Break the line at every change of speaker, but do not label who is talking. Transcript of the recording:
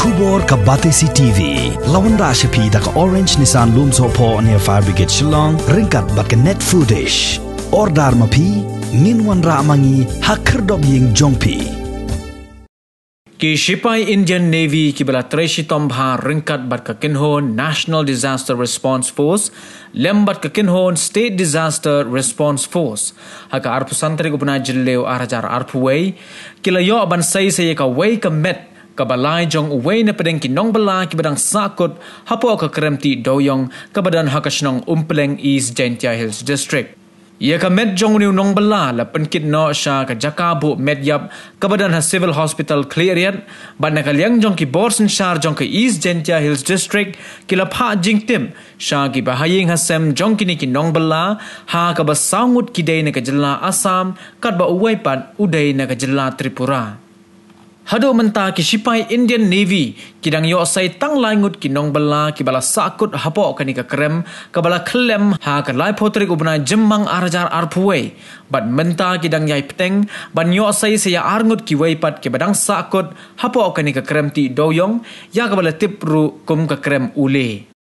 Tubor ka Batesi TV. Lawan da Shipai da ka Orange Nissan Lumso po near Fire Brigade Shillong. Ringkat bat ka net foodish. Ordar mapi. Minwan ra amangi hakerdob ying jongpi.
Ki Shipai Indian Navy ki bala treshi tombha ringkat bat ka kinhon National Disaster Response Force lembat ka kinhon State Disaster Response Force haka arpu santri gubna jilleu arajar arpu way kila yo ban say ka way ka met ka balai jong way na pedeng ki nong bala ki badang sakut hapo ka kremti doyong ka badan hakashnong umpleng East Gentia Hills District. Ia ka med jong niu nong bala la penkit no sha ka jakabu med yap ka badan ha civil hospital cleariat ban na kalyang jong ki borsen shar jong ka East Gentia Hills District kila pha jingtim sha ki bahaying hasem jong kini ki nong bala ha ka basangut ki dei na ka jilla Assam kat ba uwai pan udai na ka jilla Tripura. Hado menta ki Shipai Indian Navy kidang yo sai tang langut ki nong bala ki bala sakut hapo kani ka Krem ka bala klem ha ka lai potri ubna jemmang arajar arpuwe bat menta kidang yai peteng ban yo sai saya arngut ki weipat ki badang sakut hapo kani ka Krem ti doyong ya ka bala tipru kum ka Krem ule.